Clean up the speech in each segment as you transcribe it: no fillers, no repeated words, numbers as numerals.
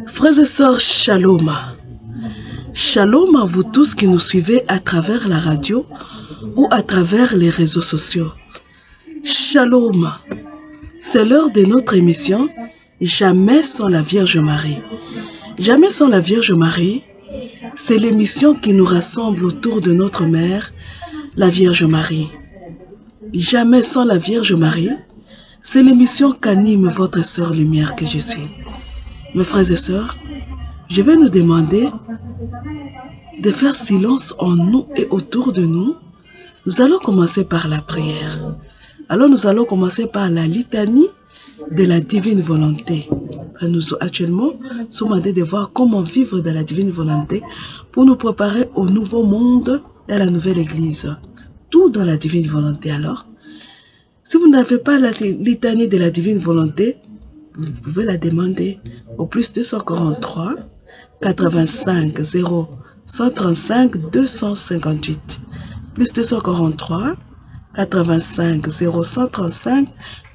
Frères et sœurs, shalom. Shalom à vous tous qui nous suivez à travers la radio ou à travers les réseaux sociaux. Shalom. C'est l'heure de notre émission Jamais sans la Vierge Marie. Jamais sans la Vierge Marie, c'est l'émission qui nous rassemble autour de notre mère, la Vierge Marie. Jamais sans la Vierge Marie, c'est l'émission qu'anime votre sœur lumière que je suis. Mes frères et sœurs, je vais nous demander de faire silence en nous et autour de nous. Nous allons commencer par la prière. Alors nous allons commencer par la litanie de la divine volonté. Nous actuellement sommes en train de voir comment vivre de la divine volonté pour nous préparer au nouveau monde et à la nouvelle église. Tout dans la divine volonté. Alors, si vous n'avez pas la litanie de la divine volonté, vous pouvez la demander au plus 243 85 0 135 258. Plus 243 85 0 135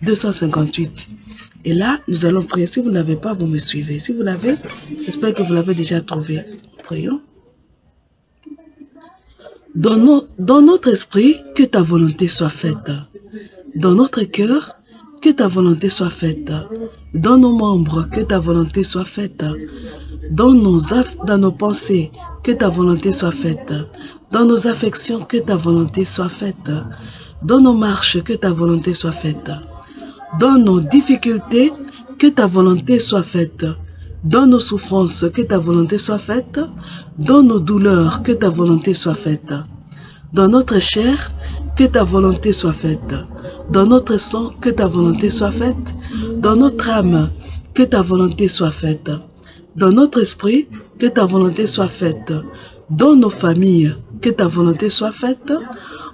258. Et là, nous allons prier. Si vous n'avez pas, vous me suivez. Si vous l'avez, j'espère que vous l'avez déjà trouvé. Prions. Dans notre esprit, que ta volonté soit faite. Dans notre cœur, que ta volonté soit faite. Dans nos membres, que ta volonté soit faite. Dans nos pensées, que ta volonté soit faite. Dans nos affections, que ta volonté soit faite. Dans nos marches, que ta volonté soit faite. Dans nos difficultés, que ta volonté soit faite. Dans nos souffrances, que ta volonté soit faite. Dans nos douleurs, que ta volonté soit faite. Dans notre chair, que ta volonté soit faite. Dans notre sang, que ta volonté soit faite. Dans notre âme, que ta volonté soit faite. Dans notre esprit, que ta volonté soit faite. Dans nos familles, que ta volonté soit faite.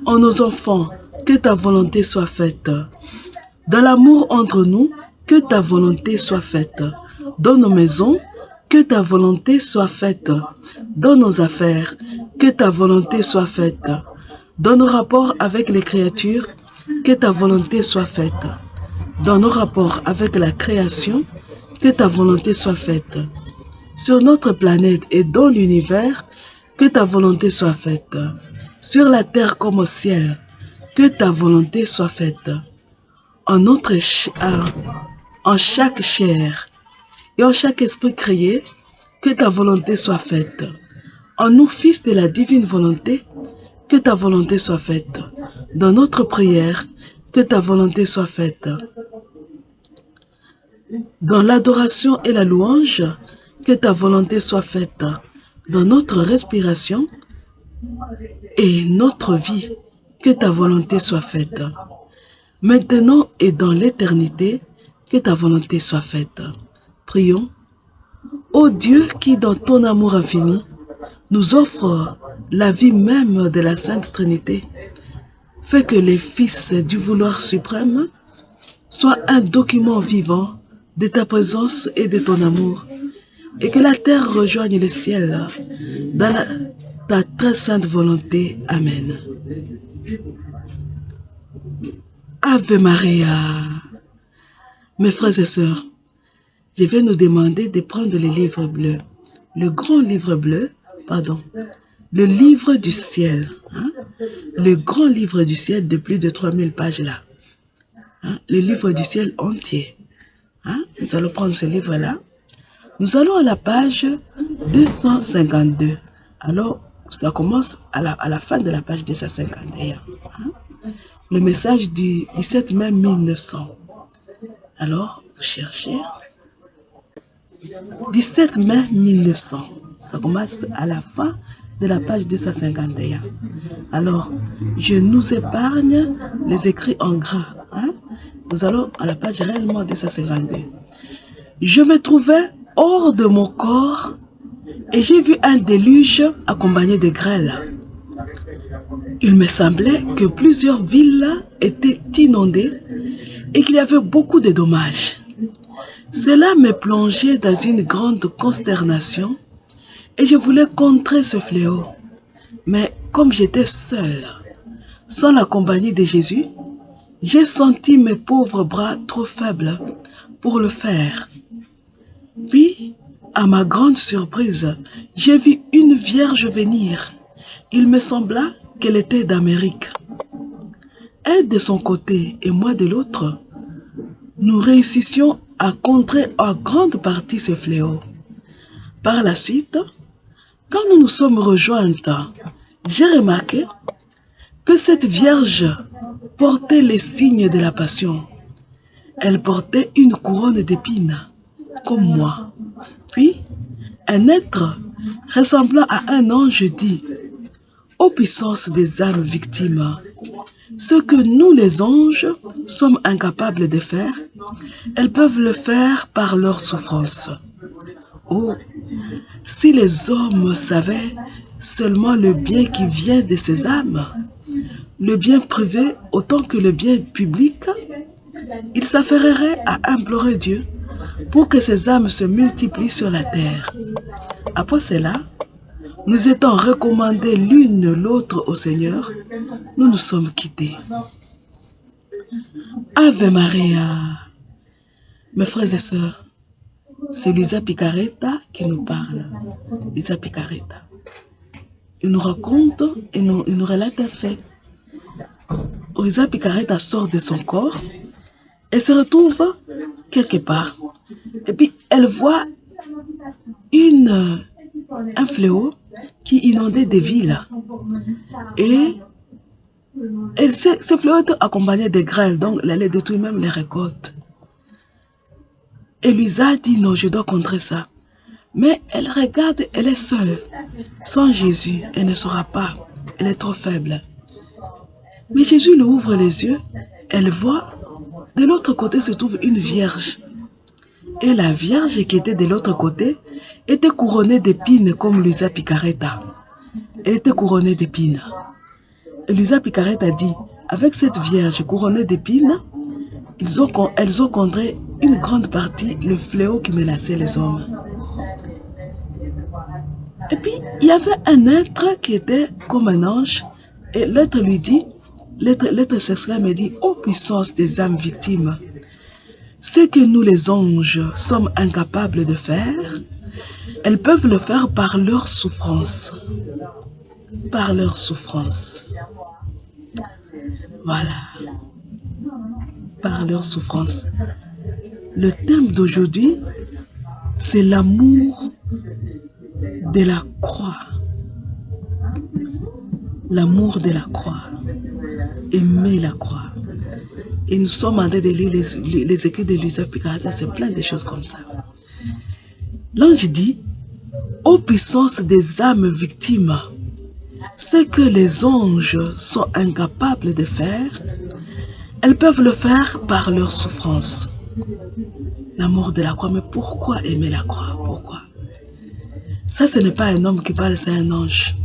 En nos enfants, que ta volonté soit faite. Dans l'amour entre nous, que ta volonté soit faite. Dans nos maisons, que ta volonté soit faite. Dans nos affaires, que ta volonté soit faite. Dans nos rapports avec les créatures, que ta volonté soit faite. Dans nos rapports avec la création, que ta volonté soit faite. Sur notre planète et dans l'univers, que ta volonté soit faite. Sur la terre comme au ciel, que ta volonté soit faite. En chaque chair et en chaque esprit créé, que ta volonté soit faite. En nous, fils de la divine volonté, que ta volonté soit faite. Dans notre prière, que ta volonté soit faite. Dans l'adoration et la louange, que ta volonté soit faite. Dans notre respiration et notre vie, que ta volonté soit faite. Maintenant et dans l'éternité, que ta volonté soit faite. Prions. Ô Dieu qui, dans ton amour infini, nous offre la vie même de la Sainte Trinité, fais que les fils du vouloir suprême soient un document vivant de ta présence et de ton amour, et que la terre rejoigne le ciel dans ta très sainte volonté. Amen. Ave Maria. Mes frères et sœurs, je vais nous demander de prendre le livre bleu, le grand livre bleu, le livre du ciel, le grand livre du ciel de plus de 3000 pages là, le livre du ciel entier. Nous allons prendre ce livre-là. Nous allons à la page 252. Alors, ça commence à la fin de la page 251. Le message du 17 mai 1900. Alors, vous cherchez. 17 mai 1900. Ça commence à la fin de la page 251. Alors, je nous épargne les écrits en gras. Nous allons à la page réellement 252. Je me trouvais hors de mon corps et j'ai vu un déluge accompagné de grêle. Il me semblait que plusieurs villes étaient inondées et qu'il y avait beaucoup de dommages. Cela me plongeait dans une grande consternation et je voulais contrer ce fléau. Mais comme j'étais seul, sans la compagnie de Jésus, j'ai senti mes pauvres bras trop faibles pour le faire. Puis, à ma grande surprise, j'ai vu une vierge venir. Il me sembla qu'elle était d'Amérique. Elle de son côté et moi de l'autre, nous réussissions à contrer en grande partie ces fléaux. Par la suite, quand nous nous sommes rejointes, j'ai remarqué que cette vierge portait les signes de la passion. Elle portait une couronne d'épines, comme moi. Puis, un être ressemblant à un ange dit, ô puissance des âmes victimes, ce que nous les anges sommes incapables de faire, elles peuvent le faire par leur souffrance. Oh, si les hommes savaient seulement le bien qui vient de ces âmes, le bien privé autant que le bien public, ils s'affaireraient à implorer Dieu pour que ces âmes se multiplient sur la terre. Après cela, nous étant recommandés l'une l'autre au Seigneur, nous nous sommes quittés. Ave Maria. Mes frères et sœurs, c'est Luisa Picaretta qui nous parle. Luisa Picaretta. Il nous raconte et il nous relate un fait. Luisa Picaretta sort de son corps et se retrouve quelque part. Et puis elle voit un fléau qui inondait des villes. Et ce fléau était accompagné de grêle, donc elle allait détruire même les récoltes. Et Luisa dit non, je dois contrer ça. Mais elle regarde, elle est seule. Sans Jésus, elle ne saura pas. Elle est trop faible. Mais Jésus lui ouvre les yeux. Elle voit, de l'autre côté se trouve une vierge. Et la vierge qui était de l'autre côté était couronnée d'épines comme Luisa Picaretta. Elle était couronnée d'épines. Et Luisa Picaretta dit, avec cette vierge couronnée d'épines, elles ont contré une grande partie le fléau qui menaçait les hommes. Et puis, il y avait un être qui était comme un ange. Et l'être lui dit, l'être s'exclame et dit, ô puissance des âmes victimes, ce que nous les anges sommes incapables de faire, elles peuvent le faire par leur souffrance. Par leur souffrance. Voilà. Par leur souffrance. Le thème d'aujourd'hui, c'est l'amour de la croix. L'amour de la croix. Aimer la croix. Et nous sommes en train de lire les écrits de Luisa Picaretta, c'est plein de choses comme ça. L'ange dit, ô puissance des âmes victimes, ce que les anges sont incapables de faire, elles peuvent le faire par leur souffrance. L'amour de la croix, mais pourquoi aimer la croix? Pourquoi? Ça, ce n'est pas un homme qui parle, c'est un ange.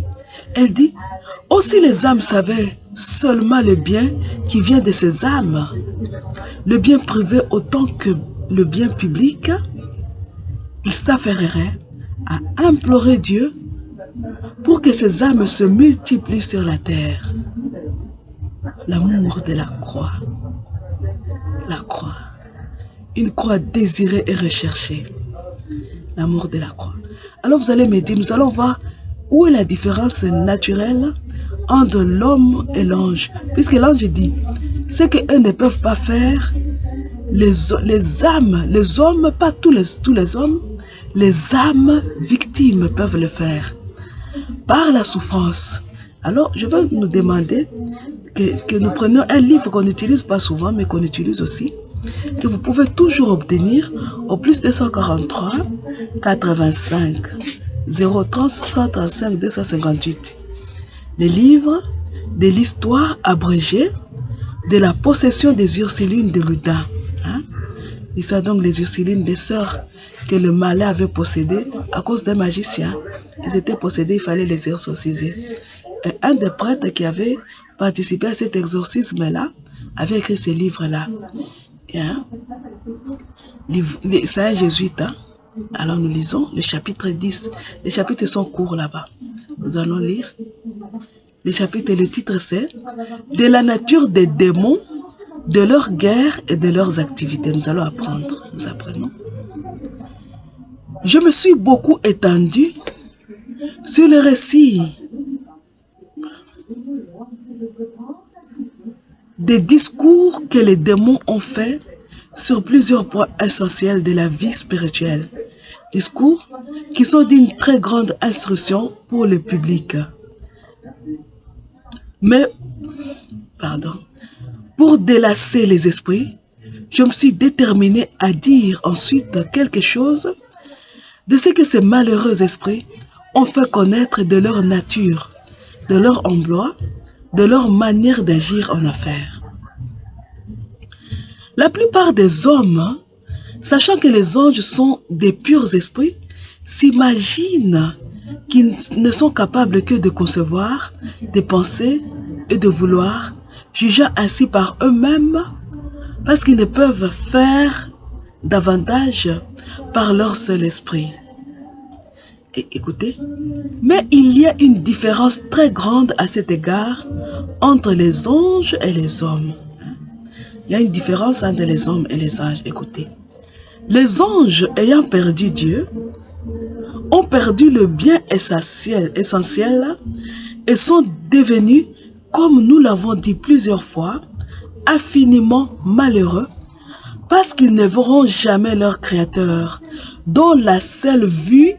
Elle dit, aussi les âmes savaient seulement le bien qui vient de ces âmes, le bien privé autant que le bien public, ils s'affaireraient à implorer Dieu pour que ces âmes se multiplient sur la terre. L'amour de la croix. La croix. Une croix désirée et recherchée. L'amour de la croix. Alors vous allez me dire, nous allons voir où est la différence naturelle entre l'homme et l'ange. Puisque l'ange dit, ce qu'eux ne peuvent pas faire, les âmes, les hommes, pas tous les hommes, les âmes victimes peuvent le faire. Par la souffrance. Alors, je vais nous demander que nous prenions un livre qu'on n'utilise pas souvent, mais qu'on utilise aussi, que vous pouvez toujours obtenir au plus 243 85 030 135 258. Le livre de l'histoire abrégée de la possession des Ursulines de Loudun. Hein? L'histoire donc des Ursulines, des sœurs que le malin avait possédées à cause d'un magicien. Ils étaient possédés, il fallait les exorciser. Et un des prêtres qui avait participé à cet exorcisme-là avait écrit ce livre-là. Hein? C'est un jésuite. Hein? Alors nous lisons le chapitre 10. Les chapitres sont courts là-bas. Nous allons lire. Le chapitre, le titre c'est « De la nature des démons, de leurs guerres et de leurs activités ». Nous allons apprendre. Nous apprenons. Je me suis beaucoup étendu sur le récit des discours que les démons ont faits sur plusieurs points essentiels de la vie spirituelle. Discours qui sont d'une très grande instruction pour le public. Mais, pour délasser les esprits, je me suis déterminé à dire ensuite quelque chose de ce que ces malheureux esprits ont fait connaître de leur nature, de leur emploi, de leur manière d'agir en affaires. La plupart des hommes, sachant que les anges sont des purs esprits, s'imaginent qu'ils ne sont capables que de concevoir, de penser et de vouloir, jugeant ainsi par eux-mêmes, parce qu'ils ne peuvent faire davantage par leur seul esprit. Et écoutez, mais il y a une différence très grande à cet égard entre les anges et les hommes. Il y a une différence entre les hommes et les anges. Écoutez, les anges ayant perdu Dieu ont perdu le bien essentiel et sont devenus, comme nous l'avons dit plusieurs fois, infiniment malheureux parce qu'ils ne verront jamais leur Créateur, dont la seule vue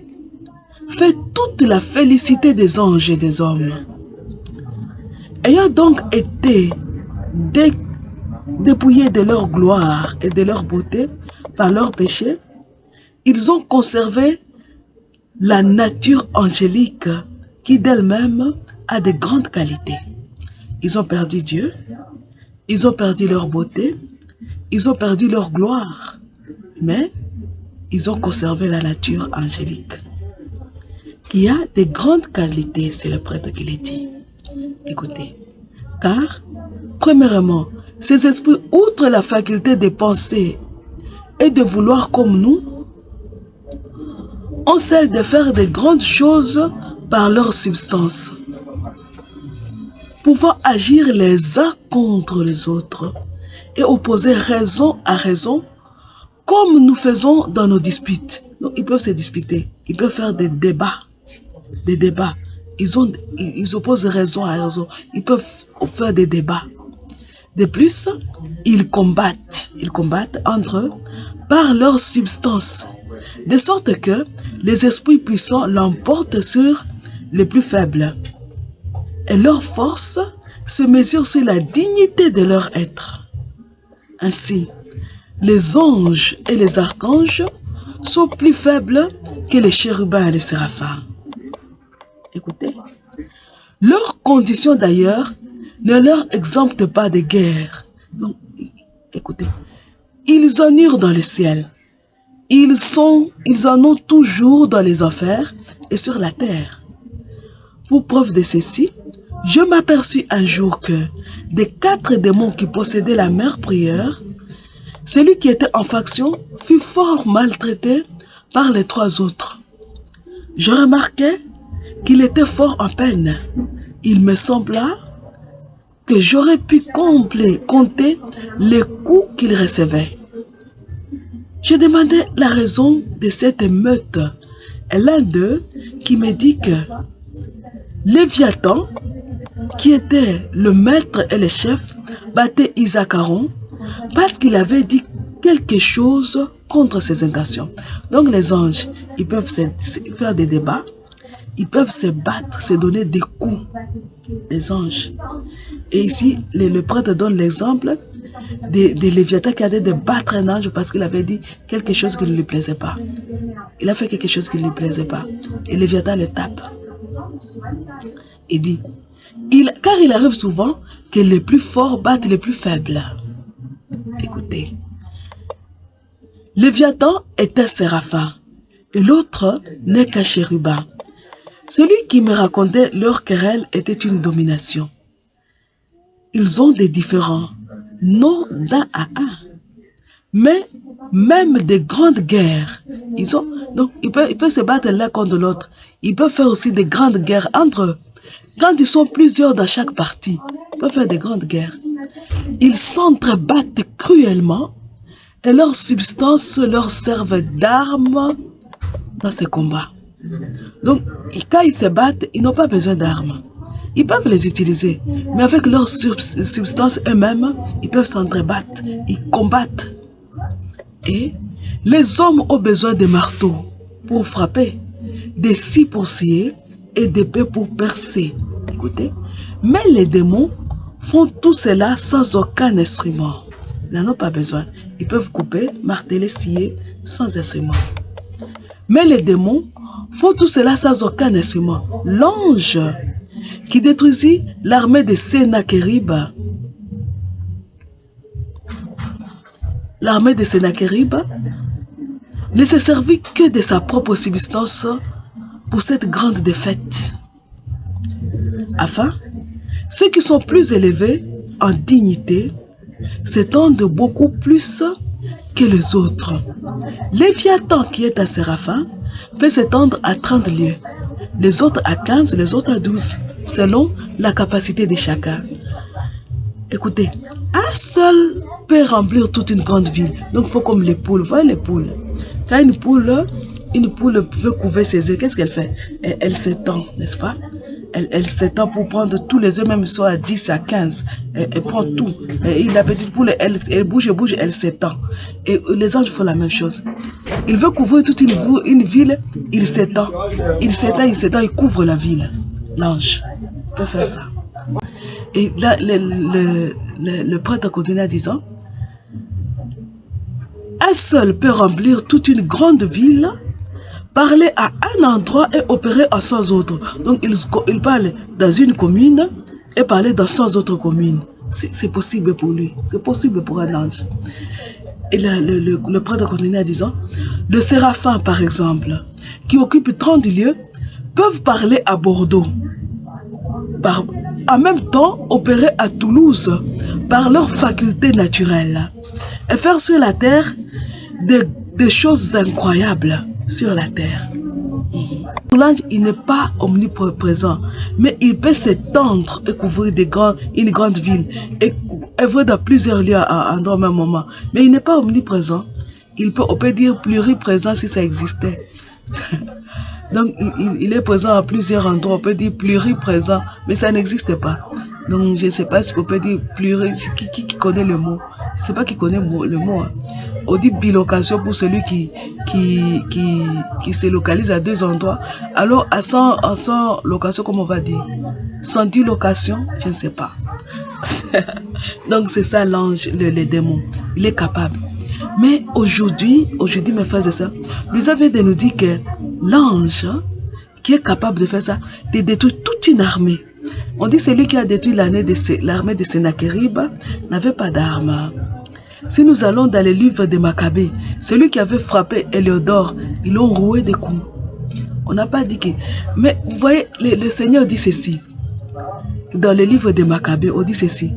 fait toute la félicité des anges et des hommes. Ayant donc été dépouillés de leur gloire et de leur beauté par leur péché, ils ont conservé la nature angélique qui d'elle-même a de grandes qualités. Ils ont perdu Dieu, ils ont perdu leur beauté, ils ont perdu leur gloire, mais ils ont conservé la nature angélique qui a de grandes qualités, c'est le prêtre qui le dit. Écoutez, car, premièrement, ces esprits, outre la faculté de penser et de vouloir comme nous, ont celle de faire de grandes choses par leur substance, pouvant agir les uns contre les autres et opposer raison à raison, comme nous faisons dans nos disputes. Donc, ils peuvent se disputer, ils peuvent faire des débats. Ils opposent raison à raison, ils peuvent faire des débats. De plus, ils combattent entre eux par leur substance, de sorte que les esprits puissants l'emportent sur les plus faibles. Et leur force se mesure sur la dignité de leur être. Ainsi, les anges et les archanges sont plus faibles que les chérubins et les séraphins. Écoutez, leurs conditions d'ailleurs ne leur exemptent pas de guerre. Donc, écoutez, ils en eurent dans le ciel. Ils en ont toujours dans les enfers et sur la terre. Pour preuve de ceci, je m'aperçus un jour que des 4 démons qui possédaient la mère prieure, celui qui était en faction fut fort maltraité par les 3 autres. Je remarquai qu'il était fort en peine. Il me sembla que j'aurais pu compter les coups qu'il recevait. Je demandai la raison de cette émeute et l'un d'eux qui me dit que Léviathan, qui était le maître et le chef, battait Isacharon parce qu'il avait dit quelque chose contre ses intentions. Donc les anges, ils peuvent faire des débats, ils peuvent se battre, se donner des coups, les anges. Et ici, le prêtre donne l'exemple de Léviathan qui a dit de battre un ange parce qu'il avait dit quelque chose qui ne lui plaisait pas. Il a fait quelque chose qui ne lui plaisait pas. Et Léviathan le tape. Il dit, car il arrive souvent que les plus forts battent les plus faibles. Écoutez, Léviathan était séraphin et l'autre n'est qu'un chérubin. Celui qui me racontait leur querelle était une domination. Ils ont des différends, non d'un à un, mais même des grandes guerres. Donc, ils peuvent se battre l'un contre l'autre. Ils peuvent faire aussi des grandes guerres entre eux. Quand ils sont plusieurs dans chaque partie, ils peuvent faire des grandes guerres. Ils s'entrebattent cruellement et leur substance leur servent d'arme dans ces combats. Donc, quand ils se battent, ils n'ont pas besoin d'armes. Ils peuvent les utiliser, mais avec leur substance eux-mêmes, ils peuvent s'entrebattre, ils combattent. Et les hommes ont besoin de marteaux pour frapper, des scies pour scier et d'épées pour percer. Écoutez, mais les démons font tout cela sans aucun instrument. Ils n'en ont pas besoin. Ils peuvent couper, marteler, scier sans instrument. Mais les démons font tout cela sans aucun instrument. L'ange qui détruisit l'armée de Sennacherib, ne se servit que de sa propre substance pour cette grande défaite. Afin, ceux qui sont plus élevés en dignité s'étendent beaucoup plus que les autres. Léviathan qui est à Séraphin peut s'étendre à 30 lieues, les autres à 15, les autres à 12, selon la capacité de chacun. Écoutez, un seul peut remplir toute une grande ville. Donc il faut comme les poules. Vous voyez les poules? Quand une poule veut couver ses œufs, qu'est-ce qu'elle fait? Elle s'étend, n'est-ce pas? Elle s'étend pour prendre tous les œufs, même soit à 10, à 15. Elle prend tout. Et la petite poule, elle bouge, elle s'étend. Et les anges font la même chose. Il veut couvrir toute une ville, il s'étend. Il couvre la ville. L'ange peut faire ça. Et là, le prêtre continue en disant, un seul peut remplir toute une grande ville, parler à un endroit et opérer à 100 autres. Donc il parle dans une commune et parler dans 100 autres communes. C'est possible pour lui, c'est possible pour un ange. Et le prêtre continue en disant, le séraphin par exemple, qui occupe 30 lieues, peuvent parler à Bordeaux. En même temps, opérer à Toulouse par leur faculté naturelle et faire sur la terre des choses incroyables sur la terre. L'ange, il n'est pas omniprésent, mais il peut s'étendre et couvrir une grande ville et œuvrer dans plusieurs lieux à un même moment. Mais il n'est pas omniprésent. On peut dire pluriprésent si ça existait. Donc, il est présent à plusieurs endroits. On peut dire pluriprésent, mais ça n'existe pas. Donc, je ne sais pas ce qu'on peut dire qui connaît le mot. Je ne sais pas qui connaît le mot. Hein. On dit bilocation pour celui qui se localise à 2 endroits. Alors, à 100 locations, comment on va dire? 110 locations, je ne sais pas. Donc, c'est ça l'ange, les démons. Il est capable. Mais aujourd'hui, mes frères et sœurs, nous avons de nous dire que l'ange qui est capable de faire ça, de détruire toute une armée. On dit celui qui a détruit l'armée de Sennacherib n'avait pas d'armes. Si nous allons dans les livres de Maccabée, celui qui avait frappé Héliodore, ils l'ont roué des coups. On n'a pas dit que... Mais vous voyez, le Seigneur dit ceci. Dans les livres de Maccabée, on dit ceci.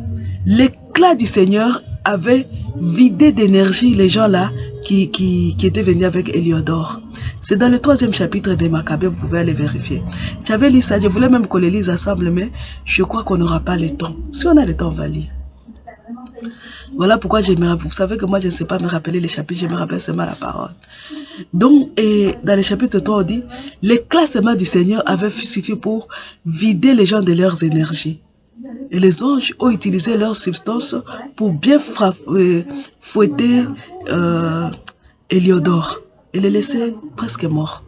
L'éclat du Seigneur avait vidé d'énergie les gens là qui étaient venus avec Héliodore. C'est dans le 3e chapitre de Maccabée, vous pouvez aller vérifier. J'avais lu ça, je voulais même qu'on les lise ensemble, mais je crois qu'on n'aura pas le temps. Si on a le temps, on va lire. Voilà pourquoi vous savez que moi je ne sais pas me rappeler les chapitres, je me rappelle seulement la parole. Donc, dans le chapitre 3, on dit, l'éclat seulement du Seigneur avait suffi pour vider les gens de leurs énergies. Et les anges ont utilisé leur substance pour bien fouetter Héliodore et le laisser presque mort.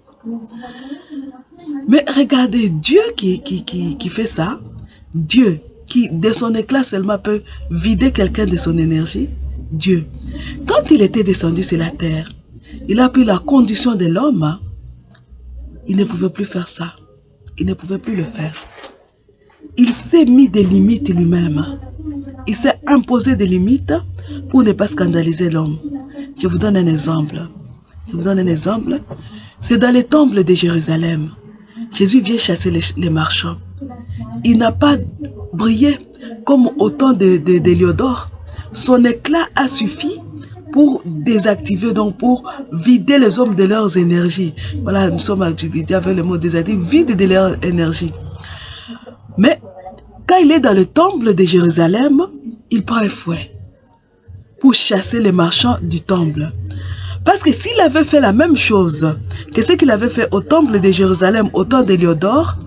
Mais regardez, Dieu qui fait ça, Dieu qui de son éclat seulement peut vider quelqu'un de son énergie, Dieu, quand il était descendu sur la terre, il a pris la condition de l'homme, il ne pouvait plus faire ça, il ne pouvait plus le faire. Il s'est mis des limites lui-même. Il s'est imposé des limites pour ne pas scandaliser l'homme. Je vous donne un exemple. C'est dans les temples de Jérusalem. Jésus vient chasser les marchands. Il n'a pas brillé comme au temps d'Héliodore. Son éclat a suffi pour désactiver, donc pour vider les hommes de leurs énergies. Voilà, nous sommes activés avec le mot désactiver, vide de leur énergie. Mais quand il est dans le temple de Jérusalem, il prend un fouet pour chasser les marchands du temple. Parce que s'il avait fait la même chose que ce qu'il avait fait au temple de Jérusalem au temps d'Héliodore,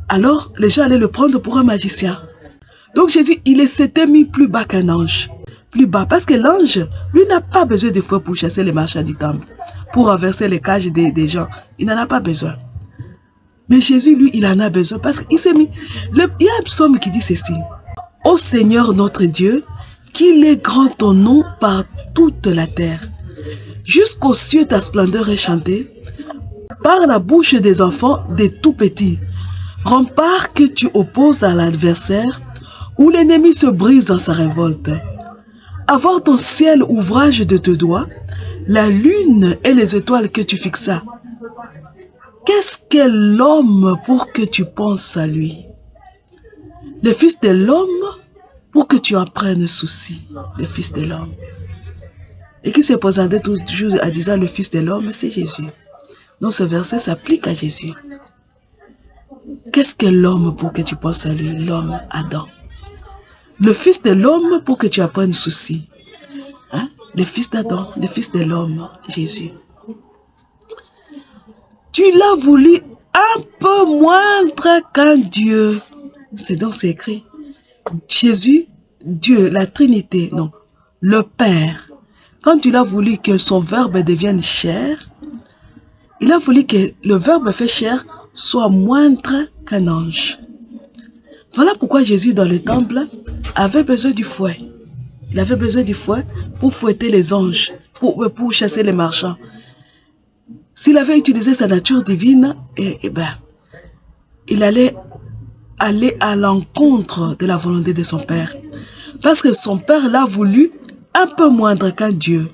alors les gens allaient le prendre pour un magicien. Donc Jésus, il s'était mis plus bas qu'un ange. Plus bas, parce que l'ange, lui, n'a pas besoin de fouet pour chasser les marchands du temple, pour renverser les cages des gens. Il n'en a pas besoin. Mais Jésus, lui, il en a besoin parce qu'il s'est mis... Il y a un psaume qui dit ceci. Ô Seigneur notre Dieu, qu'il est grand ton nom par toute la terre. Jusqu'aux cieux ta splendeur est chantée, par la bouche des enfants, des tout petits. Rempart que tu opposes à l'adversaire, où l'ennemi se brise dans sa révolte. Avoir ton ciel ouvrage de tes doigts, la lune et les étoiles que tu fixas. Qu'est-ce qu'est l'homme pour que tu penses à lui? Le Fils de l'homme pour que tu en prennes souci. Le Fils de l'homme. Et qui s'est présenté toujours en disant le Fils de l'homme, c'est Jésus. Donc ce verset s'applique à Jésus. Qu'est-ce qu'est l'homme pour que tu penses à lui? L'homme, Adam. Le Fils de l'homme pour que tu en prennes souci. Hein? Le Fils d'Adam, le Fils de l'homme, Jésus. Tu l'as voulu un peu moindre qu'un Dieu. C'est donc c'est écrit. Jésus, Dieu, la Trinité, non, le Père. Quand tu l'as voulu que son verbe devienne chair, il a voulu que le verbe fait chair soit moindre qu'un ange. Voilà pourquoi Jésus dans le temple avait besoin du fouet. Il avait besoin du fouet pour fouetter les anges, pour chasser les marchands. S'il avait utilisé sa nature divine, il allait aller à l'encontre de la volonté de son Père. Parce que son Père l'a voulu un peu moindre qu'un Dieu.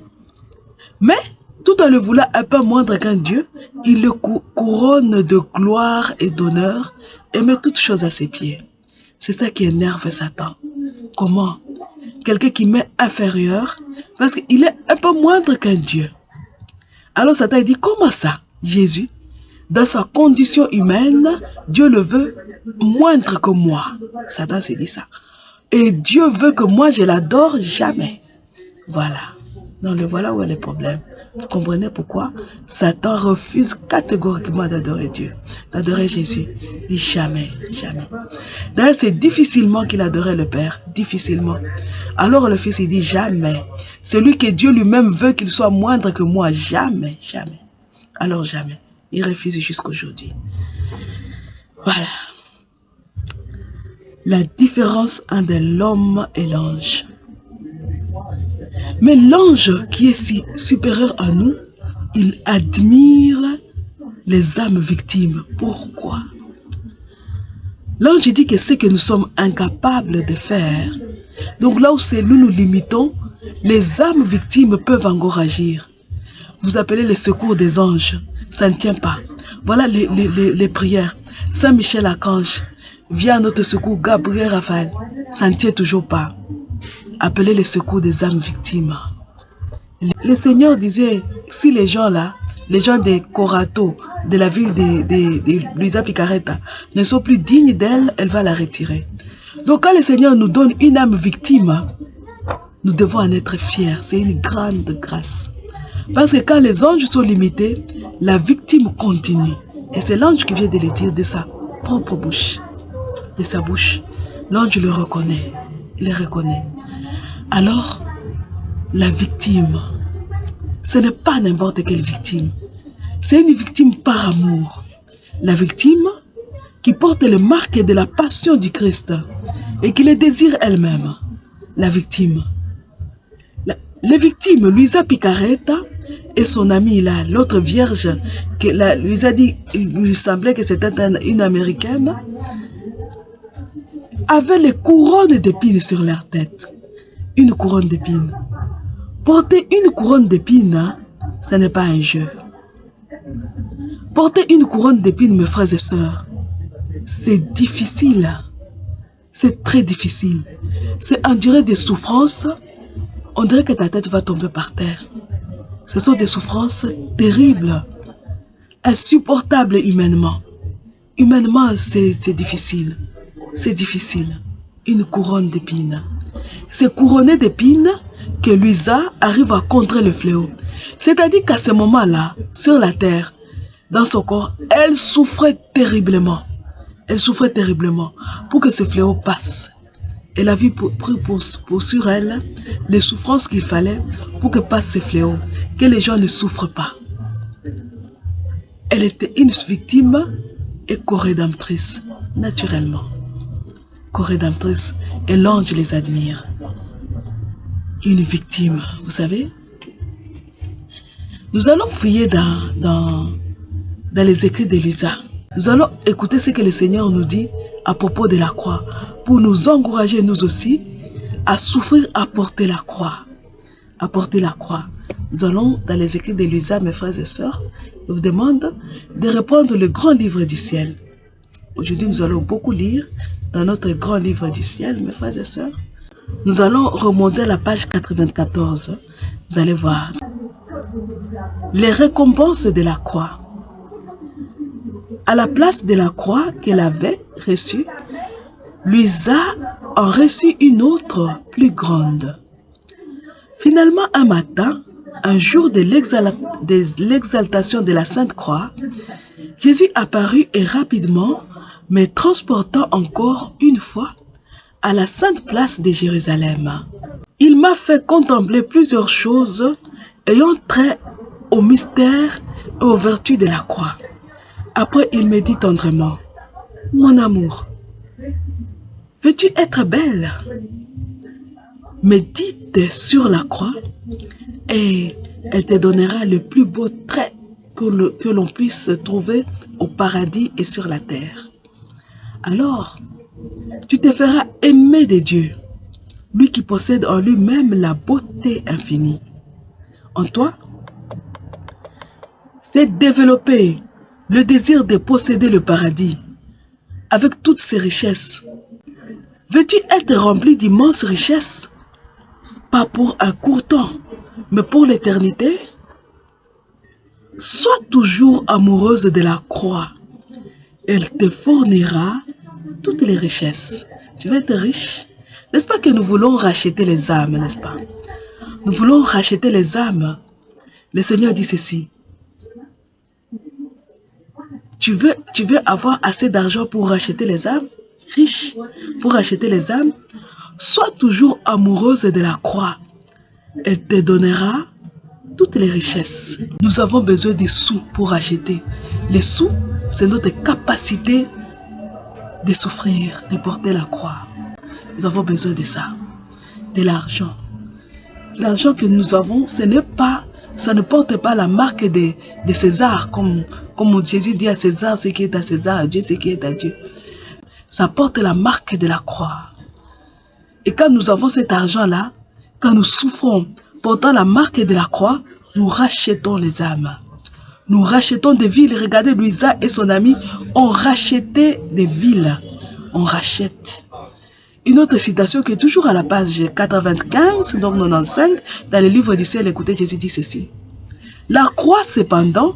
Mais, tout en le voulant un peu moindre qu'un Dieu, il le couronne de gloire et d'honneur et met toutes choses à ses pieds. C'est ça qui énerve Satan. Comment? Quelqu'un qui m'est inférieur parce qu'il est un peu moindre qu'un Dieu. Alors Satan dit, comment ça? Jésus, dans sa condition humaine, Dieu le veut moindre que moi. Satan s'est dit ça. Et Dieu veut que moi je l'adore jamais. Voilà. Donc le voilà où est le problème. Vous comprenez pourquoi Satan refuse catégoriquement d'adorer Dieu, d'adorer Jésus. Il dit jamais, jamais. D'ailleurs, c'est difficilement qu'il adorait le Père, difficilement. Alors le Fils, il dit jamais. Celui que Dieu lui-même veut qu'il soit moindre que moi, jamais, jamais. Alors jamais. Il refuse jusqu'aujourd'hui. Voilà. La différence entre l'homme et l'ange. Mais l'ange qui est si supérieur à nous, il admire les âmes victimes. Pourquoi? L'ange dit que ce que nous sommes incapables de faire, donc là où nous nous limitons, les âmes victimes peuvent encore agir. Vous appelez les secours des anges, ça ne tient pas. Voilà les prières. Saint Michel Archange, viens à notre secours, Gabriel Raphaël, ça ne tient toujours pas. Appelez les secours des âmes victimes. Le Seigneur disait, si les gens là, les gens des Corato, de la ville de Luisa Picaretta, ne sont plus dignes d'elle, elle va la retirer. Donc quand le Seigneur nous donne une âme victime, nous devons en être fiers. C'est une grande grâce. Parce que quand les anges sont limités, la victime continue. Et c'est l'ange qui vient de le dire de sa propre bouche. De sa bouche. L'ange le reconnaît. Il le reconnaît. Alors, la victime, ce n'est pas n'importe quelle victime. C'est une victime par amour. La victime qui porte les marques de la passion du Christ et qui les désire elle-même. La victime. Les victimes, Luisa Picaretta et son amie là, l'autre vierge, que Luisa dit, il lui semblait que c'était une américaine, avaient les couronnes d'épines sur leur tête. Une couronne d'épines. Porter une couronne d'épines, ce n'est pas un jeu. Porter une couronne d'épines, mes frères et sœurs, c'est difficile. C'est très difficile. C'est endurer des souffrances. On dirait que ta tête va tomber par terre. Ce sont des souffrances terribles, insupportables humainement. Humainement, c'est difficile. C'est difficile. Une couronne d'épines. C'est couronné d'épines que Luisa arrive à contrer le fléau. C'est-à-dire qu'à ce moment-là, sur la terre, dans son corps, elle souffrait terriblement. Elle souffrait terriblement pour que ce fléau passe. Elle a vu pour sur elle les souffrances qu'il fallait pour que passe ce fléau, que les gens ne souffrent pas. Elle était une victime et co-rédemptrice, naturellement. Co-rédemptrice, et l'ange les admire. Une victime, vous savez. Nous allons fouiller dans les écrits d'Élisa. Nous allons écouter ce que le Seigneur nous dit à propos de la croix, pour nous encourager nous aussi à souffrir, à porter la croix. À porter la croix. Nous allons dans les écrits d'Élisa, mes frères et sœurs. Je vous demande de reprendre le grand livre du ciel. Aujourd'hui, nous allons beaucoup lire dans notre grand livre du ciel, mes frères et sœurs. Nous allons remonter à la page 94. Vous allez voir. Les récompenses de la croix. À la place de la croix qu'elle avait reçue, Luisa en reçut une autre plus grande. Finalement, un matin, un jour de l'exaltation de la Sainte Croix, Jésus apparut et rapidement me transportant encore une fois à la sainte place de Jérusalem. Il m'a fait contempler plusieurs choses ayant trait au mystère et aux vertus de la croix. Après, il me dit tendrement, « Mon amour, veux-tu être belle? Médite sur la croix et elle te donnera le plus beau trait que l'on puisse trouver au paradis et sur la terre. Alors, tu te feras aimer de Dieu, lui qui possède en lui-même la beauté infinie. En toi, c'est développer le désir de posséder le paradis avec toutes ses richesses. Veux-tu être rempli d'immenses richesses? Pas pour un court temps, mais pour l'éternité? Sois toujours amoureuse de la croix. Elle te fournira toutes les richesses. Tu veux être riche? N'est-ce pas que nous voulons racheter les âmes, n'est-ce pas? Nous voulons racheter les âmes. Le Seigneur dit ceci. Tu veux avoir assez d'argent pour racheter les âmes? Riche pour racheter les âmes? Sois toujours amoureuse de la croix. Elle te donnera toutes les richesses. Nous avons besoin des sous pour acheter. Les sous, c'est notre capacité de souffrir, de porter la croix. Nous avons besoin de ça, de l'argent. L'argent que nous avons, ça ne porte pas la marque de César, comme Jésus dit à César, ce qui est à César, à Dieu, ce qui est à Dieu. Ça porte la marque de la croix. Et quand nous avons cet argent-là, quand nous souffrons, portant la marque de la croix, nous rachetons les âmes. Nous rachetons des villes. Regardez, Luisa et son ami ont racheté des villes. On rachète. Une autre citation qui est toujours à la page 95, donc 95, dans le livre du ciel, écoutez, Jésus dit ceci. La croix, cependant,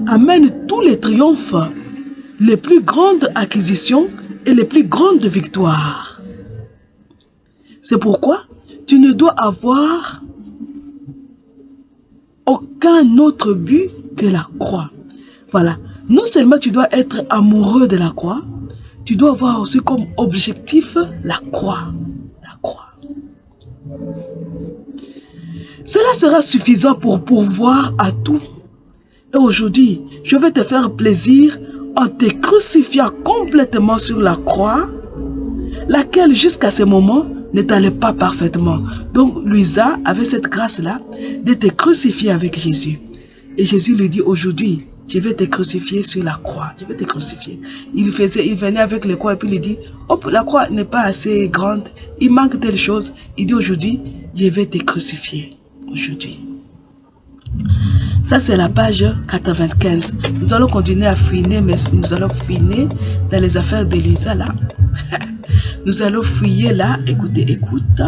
amène tous les triomphes, les plus grandes acquisitions et les plus grandes victoires. C'est pourquoi tu ne dois avoir aucun autre but que la croix. Voilà. Non seulement tu dois être amoureux de la croix, tu dois avoir aussi comme objectif la croix. La croix. Cela sera suffisant pour pourvoir à tout. Et aujourd'hui, je vais te faire plaisir en te crucifiant complètement sur la croix, laquelle jusqu'à ce moment ne t'allait pas parfaitement. Donc, Luisa avait cette grâce-là de te crucifier avec Jésus. Et Jésus lui dit aujourd'hui, je vais te crucifier sur la croix. Je vais te crucifier. Il venait avec les croix et puis il dit, hop, la croix n'est pas assez grande. Il manque telle chose. Il dit aujourd'hui, je vais te crucifier. Aujourd'hui. Ça, c'est la page 95. Nous allons continuer à fouiner, mais nous allons fouiner dans les affaires de Luisa là. Nous allons fouiller là. Écoutez, écoute.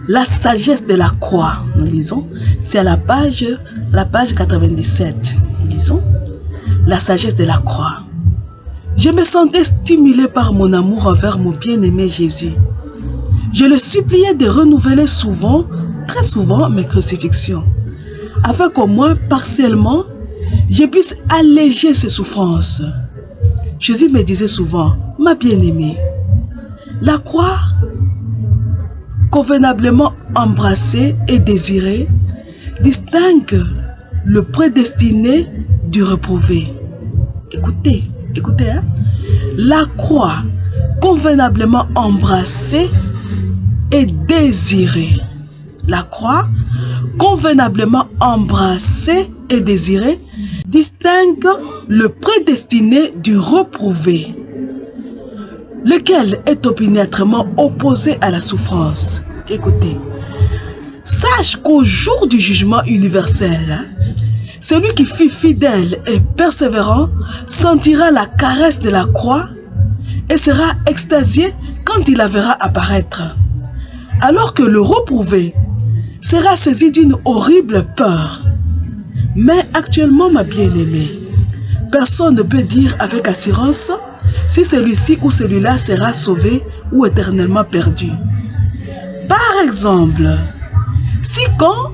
La sagesse de la croix, nous lisons. C'est à la page 97. Nous lisons. La sagesse de la croix. Je me sentais stimulé par mon amour envers mon bien-aimé Jésus. Je le suppliais de renouveler souvent, très souvent, mes crucifixions. afin qu'au moins partiellement, je puisse alléger ses souffrances. Jésus me disait souvent, ma bien-aimée, la croix convenablement embrassée et désirée distingue le prédestiné du réprouvé. Écoutez, hein? La croix convenablement embrassée et désirée. La croix convenablement embrassée et désirée distingue le prédestiné du réprouvé, lequel est opiniâtrement opposé à la souffrance. Écoutez, sache qu'au jour du jugement universel, celui qui fut fidèle et persévérant sentira la caresse de la croix et sera extasié quand il la verra apparaître, alors que le réprouvé sera saisi d'une horrible peur. Mais actuellement, ma bien-aimée, personne ne peut dire avec assurance si celui-ci ou celui-là sera sauvé ou éternellement perdu. Par exemple, si quand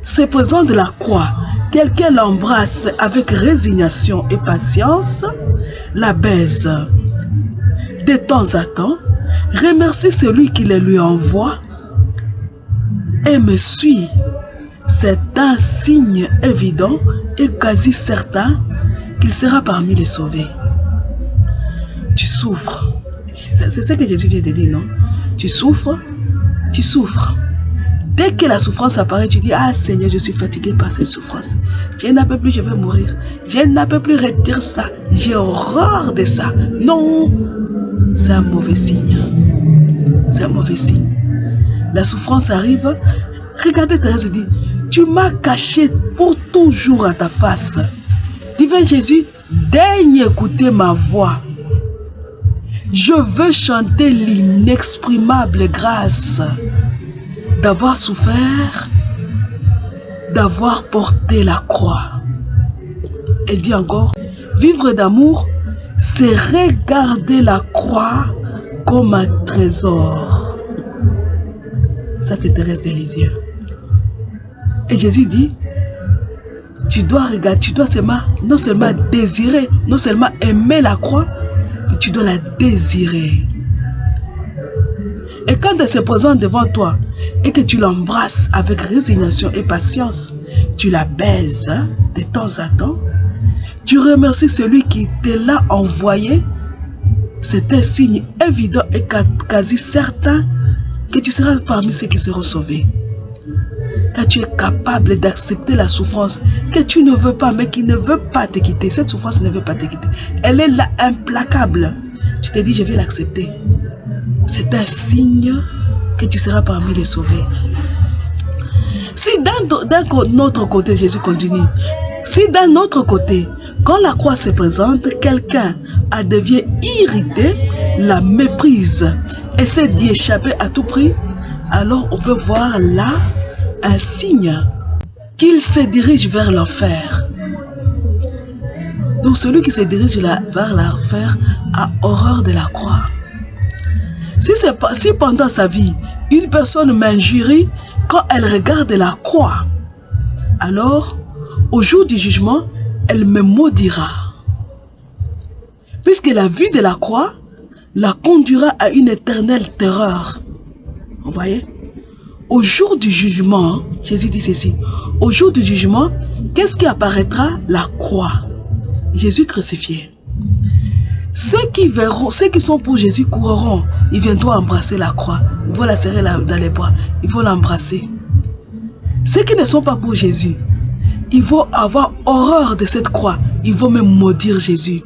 se présente la croix, quelqu'un l'embrasse avec résignation et patience, la baise de temps à temps, remercie celui qui les lui envoie et me suit, c'est un signe évident et quasi certain qu'il sera parmi les sauvés. Tu souffres. C'est ce que Jésus vient de dire, non? Tu souffres, tu souffres. Dès que la souffrance apparaît, tu dis, ah Seigneur, je suis fatigué par cette souffrance. Je n'en peux plus, je vais mourir. Je n'en peux plus retirer ça. J'ai horreur de ça. Non, c'est un mauvais signe. C'est un mauvais signe. La souffrance arrive. Regardez Thérèse dit, tu m'as caché pour toujours à ta face. Divin Jésus, daigne écouter ma voix. Je veux chanter l'inexprimable grâce d'avoir souffert, d'avoir porté la croix. Elle dit encore, vivre d'amour, c'est regarder la croix comme un trésor. Ça, c'est Thérèse de Lisieux. Et Jésus dit, tu dois regarder, tu dois seulement, non seulement désirer, non seulement aimer la croix, mais tu dois la désirer. Et quand elle se présente devant toi et que tu l'embrasses avec résignation et patience, tu la baises de temps à temps, tu remercies celui qui te l'a envoyé, c'est un signe évident et quasi certain que tu seras parmi ceux qui seront sauvés. Car tu es capable d'accepter la souffrance que tu ne veux pas, mais qui ne veut pas te quitter. Cette souffrance ne veut pas te quitter. Elle est là, implacable. Tu te dis, je vais l'accepter. C'est un signe que tu seras parmi les sauvés. Si d'un autre côté, Jésus continue, si d'un autre côté, quand la croix se présente, quelqu'un devient irrité, la méprise, essaie d'y échapper à tout prix, alors on peut voir là un signe qu'il se dirige vers l'enfer. Donc celui qui se dirige vers l'enfer a horreur de la croix. Si pendant sa vie, une personne m'injurie, quand elle regarde la croix, alors, au jour du jugement, elle me maudira. Puisque la vue de la croix la conduira à une éternelle terreur. Vous voyez? Au jour du jugement, Jésus dit ceci, au jour du jugement, qu'est-ce qui apparaîtra? La croix. Jésus crucifié. Ceux qui sont pour Jésus courront. Ils viendront embrasser la croix. Ils vont la serrer dans les bras. Ils vont l'embrasser. Ceux qui ne sont pas pour Jésus, ils vont avoir horreur de cette croix. Ils vont même maudire Jésus.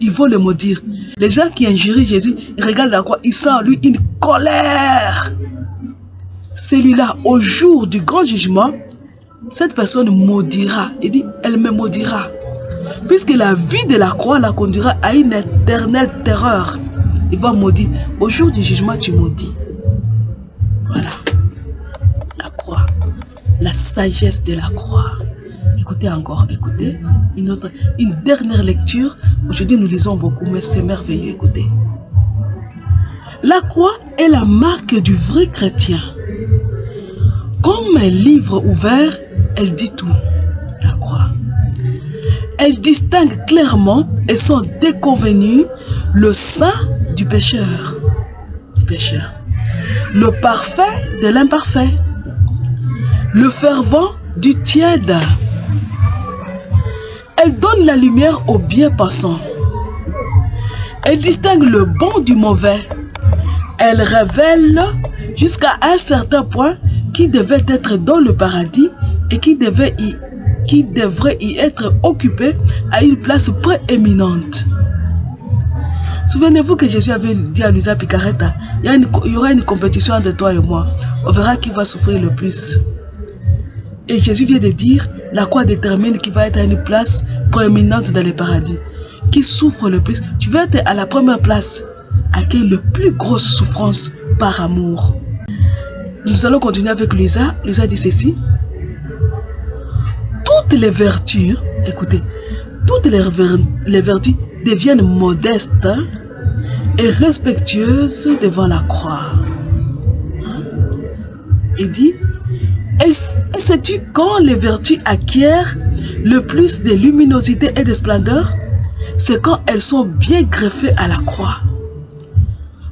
Ils vont le maudire. Les gens qui injurient Jésus, ils regardent la croix, ils sentent en lui une colère. Celui-là, au jour du grand jugement, cette personne maudira. Il dit, elle me maudira. Puisque la vue de la croix la conduira à une éternelle terreur. Il va maudire. Au jour du jugement, tu maudis. Voilà. La croix. La sagesse de la croix. Écoutez encore, écoutez. Une dernière lecture. Aujourd'hui, nous lisons beaucoup, mais c'est merveilleux. Écoutez. La croix est la marque du vrai chrétien. Comme un livre ouvert, elle dit tout. Elle distingue clairement et sans déconvenue le saint du pécheur. Le parfait de l'imparfait. Le fervent du tiède. Elle donne la lumière aux bien-pensants. Elle distingue le bon du mauvais. Elle révèle jusqu'à un certain point qui devait être dans le paradis et qui devrait y être occupé à une place prééminente. Souvenez-vous que Jésus avait dit à Luisa Picaretta, il y aura une compétition entre toi et moi. On verra qui va souffrir le plus. Et Jésus vient de dire, la croix détermine qui va être à une place prééminente dans le paradis. Qui souffre le plus? Tu vas être à la première place, à qui est la plus grosse souffrance par amour. Nous allons continuer avec Luisa. Luisa dit ceci. Toutes les vertus, écoutez, toutes les vertus deviennent modestes et respectueuses devant la croix. Il dit, et sais-tu quand les vertus acquièrent le plus de luminosité et de splendeur? C'est quand elles sont bien greffées à la croix.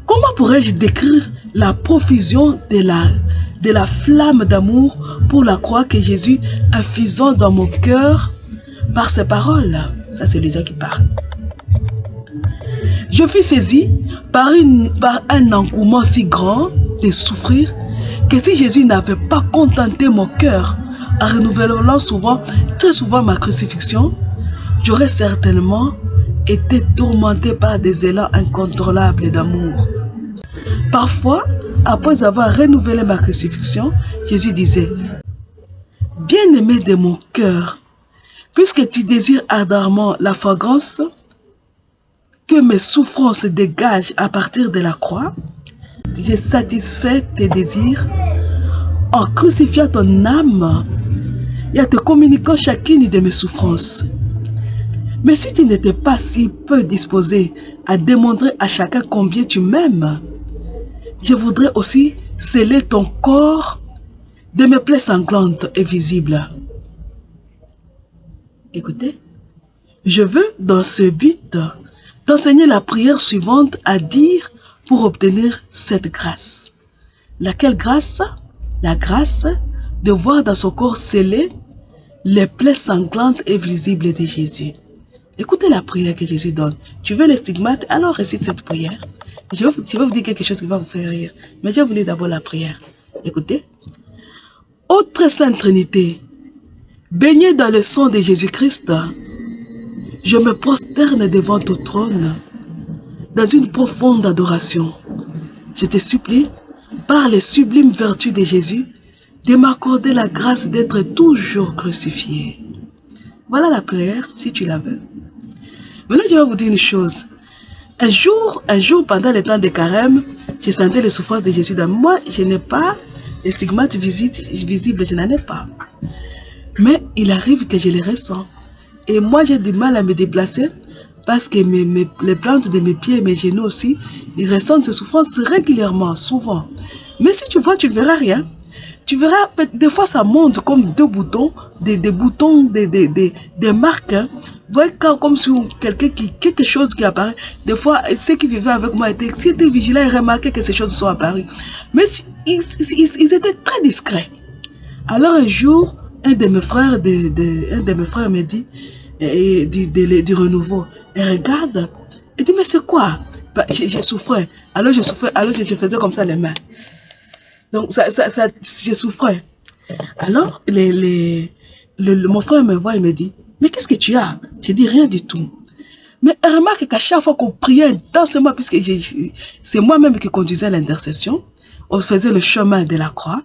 Comment pourrais-je décrire la profusion de la flamme d'amour pour la croix que Jésus infusant dans mon cœur par ses paroles? Ça, c'est Lisa qui parle. Je fus saisi par un engouement si grand de souffrir que si Jésus n'avait pas contenté mon cœur en renouvelant très souvent ma crucifixion, j'aurais certainement été tourmenté par des élans incontrôlables d'amour. Parfois, après avoir renouvelé ma crucifixion, Jésus disait, « Bien-aimé de mon cœur, puisque tu désires ardemment la fragrance que mes souffrances dégagent à partir de la croix, j'ai satisfait tes désirs en crucifiant ton âme et en te communiquant chacune de mes souffrances. Mais si tu n'étais pas si peu disposé à démontrer à chacun combien tu m'aimes, je voudrais aussi sceller ton corps de mes plaies sanglantes et visibles. » Écoutez, je veux dans ce but t'enseigner la prière suivante à dire pour obtenir cette grâce. Laquelle grâce? La grâce de voir dans son corps scellé les plaies sanglantes et visibles de Jésus. Écoutez la prière que Jésus donne. Tu veux les stigmates? Alors récite cette prière. Je vais vous dire quelque chose qui va vous faire rire. Mais je vais vous lire d'abord la prière. Écoutez. Ô très sainte Trinité, baignée dans le sang de Jésus-Christ, je me prosterne devant ton trône dans une profonde adoration. Je te supplie, par les sublimes vertus de Jésus, de m'accorder la grâce d'être toujours crucifié. Voilà la prière, si tu la veux. Maintenant, je vais vous dire une chose. Un jour, pendant le temps de carême, j'ai senti les souffrances de Jésus dans moi. Je n'ai pas les stigmates visibles, je n'en ai pas. Mais il arrive que je les ressens. Et moi, j'ai du mal à me déplacer parce que les plantes de mes pieds et mes genoux aussi, ils ressentent ces souffrances régulièrement, souvent. Mais si tu vois, tu ne verras rien. Tu verras, des fois, ça monte comme deux boutons, des boutons, des marques. Hein. Vous voyez, comme sur quelque chose qui apparaît. Des fois, ceux qui vivaient avec moi étaient vigilants et remarquaient que ces choses sont apparues. Mais ils étaient très discrets. Alors un jour, un de mes frères me dit, du renouveau, et regarde, il dit, mais c'est quoi? Je souffrais. Alors je faisais comme ça les mains. Donc, je souffrais. Alors, mon frère me voit et me dit, mais qu'est-ce que tu as? Je dis rien du tout. Mais remarque qu'à chaque fois qu'on priait intensément, puisque c'est moi-même qui conduisais l'intercession, on faisait le chemin de la croix,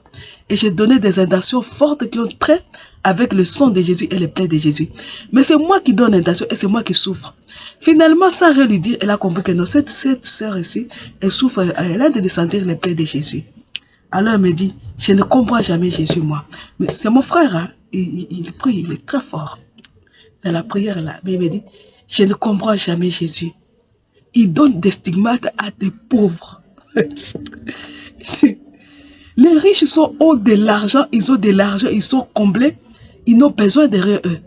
et j'ai donné des intentions fortes qui ont trait avec le sang de Jésus et les plaies de Jésus. Mais c'est moi qui donne l'intention et c'est moi qui souffre. Finalement, sans rien lui dire, elle a compris que non, cette sœur ici, elle souffre, elle a de sentir les plaies de Jésus. Alors elle me dit, je ne comprends jamais Jésus, moi. Mais c'est mon frère, hein? Il prie, il est très fort. Dans la prière là, mais il me dit, je ne comprends jamais Jésus. Il donne des stigmates à des pauvres. Les riches sont hauts de l'argent, ils ont de l'argent, ils sont comblés, ils n'ont besoin derrière eux.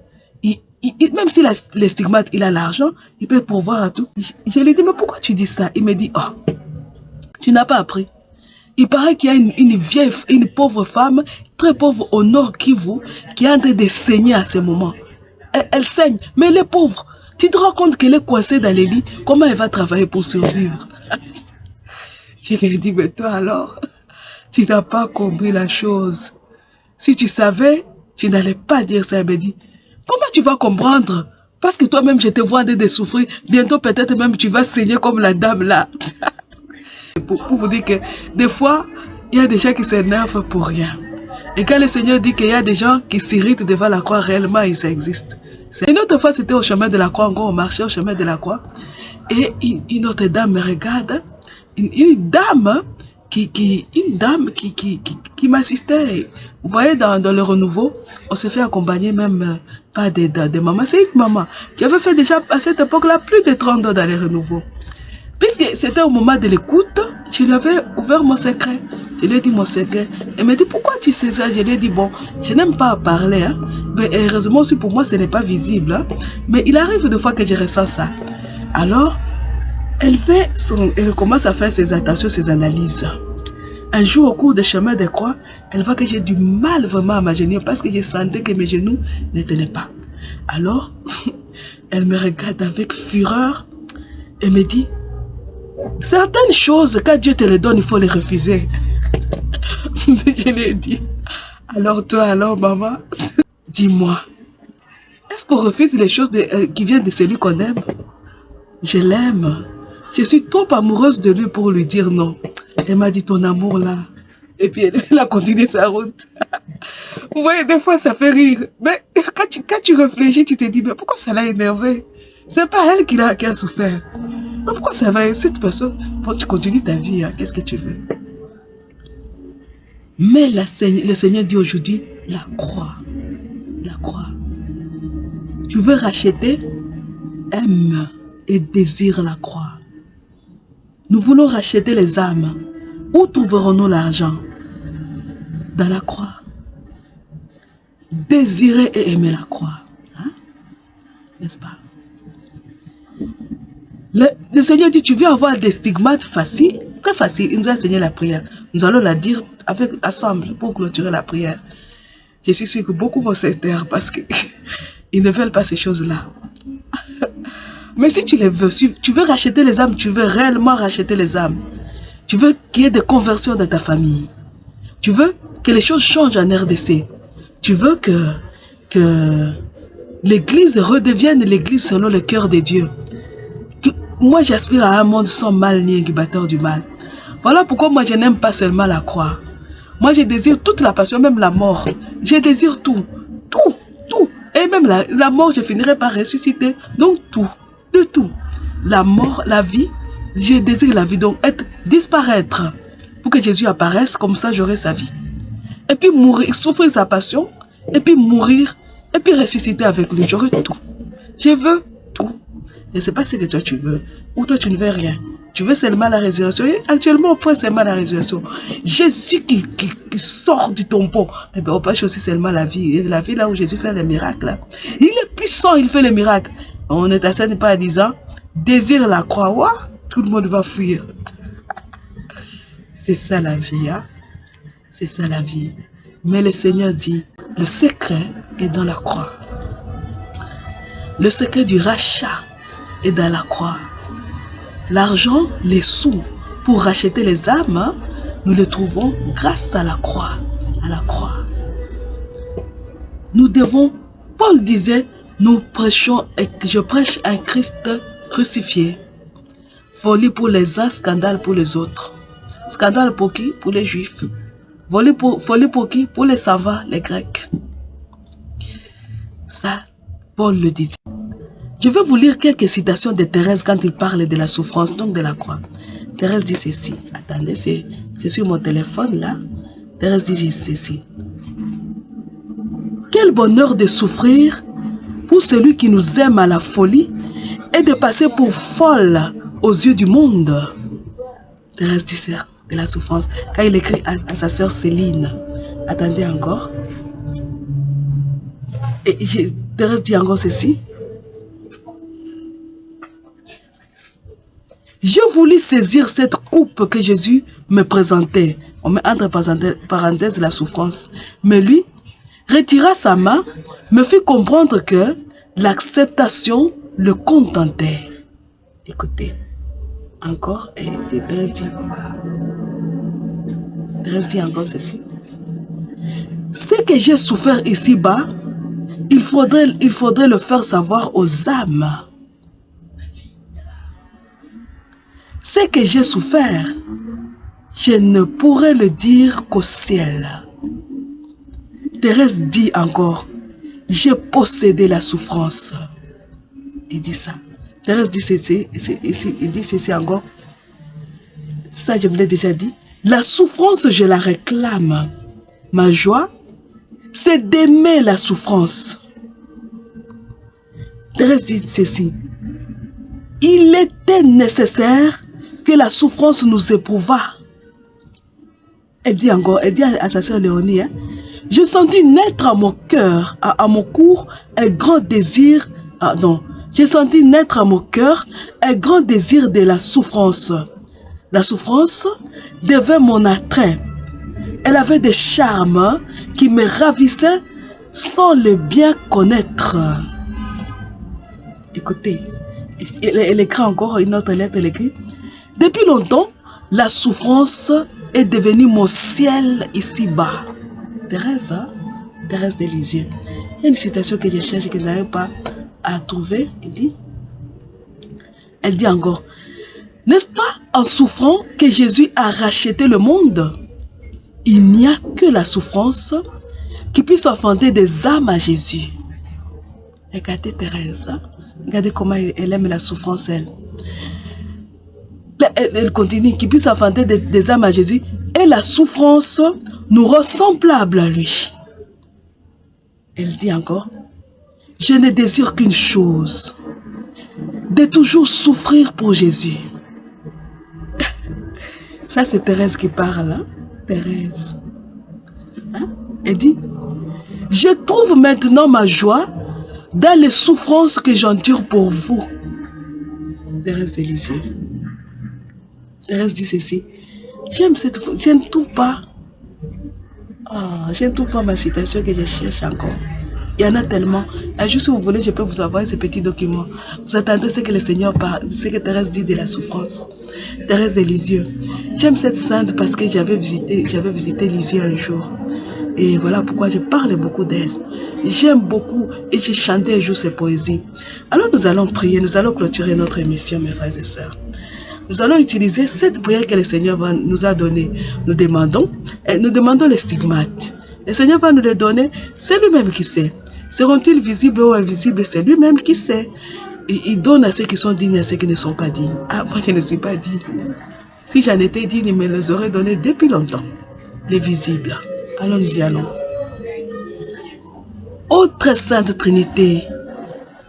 même si les stigmates, il a l'argent, il peut pourvoir à tout. Je lui dis, mais pourquoi tu dis ça? Il me dit, oh, tu n'as pas appris. Il paraît qu'il y a une pauvre femme, très pauvre au nord Kivu, qui est en train de saigner à ce moment. Elle saigne, mais elle est pauvre. Tu te rends compte qu'elle est coincée dans les lits. Comment elle va travailler pour survivre? Je lui ai dit, mais toi alors, tu n'as pas compris la chose. Si tu savais, tu n'allais pas dire ça. Elle me dit, comment tu vas comprendre? Parce que toi-même, je te vois en train de souffrir. Bientôt, peut-être même, tu vas saigner comme la dame là. Pour vous dire que des fois, il y a des gens qui s'énervent pour rien. Et quand le Seigneur dit qu'il y a des gens qui s'irritent devant la croix, réellement, ça existe. Une autre fois, c'était au chemin de la croix, on marchait au chemin de la croix. Et une autre dame me regarde. Une dame qui m'assistait. Vous voyez, dans le renouveau, on se fait accompagner même par des mamans. C'est une maman qui avait fait déjà à cette époque-là plus de 30 ans dans les renouveaux. Puisque c'était au moment de l'écoute, je lui avais ouvert mon secret. Je lui ai dit mon secret. Elle me dit, pourquoi tu sais ça? Je lui ai dit, bon, je n'aime pas parler. Hein. Mais heureusement aussi pour moi, ce n'est pas visible. Hein. Mais il arrive des fois que je ressens ça. Alors, elle commence à faire ses attentions, ses analyses. Un jour, au cours des chemins de croix, elle voit que j'ai du mal vraiment à m'agenouiller parce que je sentais que mes genoux ne tenaient pas. Alors, elle me regarde avec fureur et me dit, certaines choses, quand Dieu te les donne, il faut les refuser. Je lui ai dit, alors toi, alors maman, dis-moi, est-ce qu'on refuse les choses qui viennent de celui qu'on aime? Je l'aime. Je suis trop amoureuse de lui pour lui dire non. Elle m'a dit ton amour là. Et puis elle a continué sa route. Vous voyez, des fois ça fait rire. Mais quand tu réfléchis, tu te dis, mais pourquoi ça l'a énervé? C'est pas elle qui a souffert. Mais pourquoi ça va, cette personne? Bon, tu continues ta vie, hein, qu'est-ce que tu veux? Mais le Seigneur dit aujourd'hui, la croix. La croix. Tu veux racheter? Aime et désire la croix. Nous voulons racheter les âmes. Où trouverons-nous l'argent? Dans la croix. Désirer et aimer la croix. Hein? N'est-ce pas? Le Seigneur dit, tu veux avoir des stigmates faciles? Très facile. Il nous a enseigné la prière. Nous allons la dire ensemble pour clôturer la prière. Je suis sûr que beaucoup vont se taire parce qu'ils ne veulent pas ces choses-là. Mais si tu les veux, si tu veux racheter les âmes, tu veux réellement racheter les âmes. Tu veux qu'il y ait des conversions dans ta famille. Tu veux que les choses changent en RDC. Tu veux que l'Église redevienne l'Église selon le cœur de Dieu. Moi, j'aspire à un monde sans mal ni incubateur du mal. Voilà pourquoi moi, je n'aime pas seulement la croix. Moi, je désire toute la passion, même la mort. Je désire tout. Tout. Tout. Et même la mort, je finirai par ressusciter. Donc, tout. De tout. La mort, la vie, je désire la vie. Donc, disparaître. Pour que Jésus apparaisse, comme ça, j'aurai sa vie. Et puis mourir, souffrir sa passion. Et puis mourir. Et puis ressusciter avec lui. J'aurai tout. Je veux tout. Je ne sais pas ce que toi tu veux. Ou toi tu ne veux rien. Tu veux seulement la résurrection. Et actuellement, on prend seulement la résurrection. Jésus qui sort du tombeau. Eh bien, on prêche aussi seulement la vie. Et la vie là où Jésus fait les miracles. Il est puissant, il fait les miracles. On est à ça pas à 10 ans. Désire la croix. Ouah, tout le monde va fuir. C'est ça la vie. Hein? C'est ça la vie. Mais le Seigneur dit, le secret est dans la croix. Le secret du rachat est dans la croix. L'argent, les sous pour racheter les âmes, hein, nous les trouvons grâce à la croix. À la croix. Nous devons, Paul disait, nous prêchons et je prêche un Christ crucifié. Folie pour les uns, scandale pour les autres. Scandale pour qui? Pour les Juifs. Folie pour qui? Pour les savants, les Grecs. Ça, Paul le disait. Je vais vous lire quelques citations de Thérèse quand il parle de la souffrance, donc de la croix. Thérèse dit ceci. Attendez, c'est sur mon téléphone là. Thérèse dit ceci. Quel bonheur de souffrir pour celui qui nous aime à la folie et de passer pour folle aux yeux du monde. Thérèse dit ça, de la souffrance. Quand il écrit à sa sœur Céline. Attendez encore. Et Thérèse dit encore ceci. Je voulus saisir cette coupe que Jésus me présentait. On met entre parenthèses la souffrance. Mais lui retira sa main, me fit comprendre que l'acceptation le contentait. Écoutez, encore, et Thérèse dit encore ceci. Ce que j'ai souffert ici-bas, il faudrait le faire savoir aux âmes. Ce que j'ai souffert, je ne pourrais le dire qu'au ciel. Thérèse dit encore, j'ai possédé la souffrance. Il dit ça. Thérèse dit ceci, il dit ceci encore. Ça, je vous l'ai déjà dit. La souffrance, je la réclame. Ma joie, c'est d'aimer la souffrance. Thérèse dit ceci. Il était nécessaire que la souffrance nous éprouvât. Elle dit encore, elle dit à sa sœur Léonie, hein, je sentis naître à mon cœur, à mon cours, un grand désir, j'ai senti naître à mon cœur un grand désir de la souffrance. La souffrance devint mon attrait. Elle avait des charmes qui me ravissaient sans le bien connaître. Écoutez, elle écrit encore une autre lettre, elle écrit. Depuis longtemps, la souffrance est devenue mon ciel ici-bas. Thérèse, hein? Thérèse de Lisieux. Il y a une citation que je cherche et que je n'arrive pas à trouver. Elle dit encore, n'est-ce pas en souffrant que Jésus a racheté le monde? Il n'y a que la souffrance qui puisse offender des âmes à Jésus. Regardez Thérèse, hein? Regardez comment elle aime la souffrance, elle. Elle continue, qui puisse offender des âmes à Jésus. Et la souffrance nous rend semblables à lui. Elle dit encore, je ne désire qu'une chose, de toujours souffrir pour Jésus. Ça, c'est Thérèse qui parle, hein? Thérèse. Hein? Elle dit, je trouve maintenant ma joie dans les souffrances que j'endure pour vous. Thérèse de Lisieux. Thérèse dit ceci. J'aime cette fois. Je ne trouve pas. Je ne trouve pas ma citation que je cherche encore. Il y en a tellement. Un jour, si vous voulez, je peux vous envoyer ces petits documents. Vous attendez ce que le Seigneur parle, ce que Thérèse dit de la souffrance. Thérèse de Lisieux. J'aime cette sainte parce que j'avais visité Lisieux un jour. Et voilà pourquoi je parle beaucoup d'elle. J'aime beaucoup et j'ai chanté un jour ses poésies. Alors nous allons prier, nous allons clôturer notre émission, mes frères et sœurs. Nous allons utiliser cette prière que le Seigneur nous a donnée. Nous demandons les stigmates. Le Seigneur va nous les donner, c'est lui-même qui sait. Seront-ils visibles ou invisibles? C'est lui-même qui sait. Et il donne à ceux qui sont dignes et à ceux qui ne sont pas dignes. Ah, moi je ne suis pas digne. Si j'en étais digne, il me les aurait donnés depuis longtemps. Les visibles. Alors nous y allons. Ô très sainte Trinité,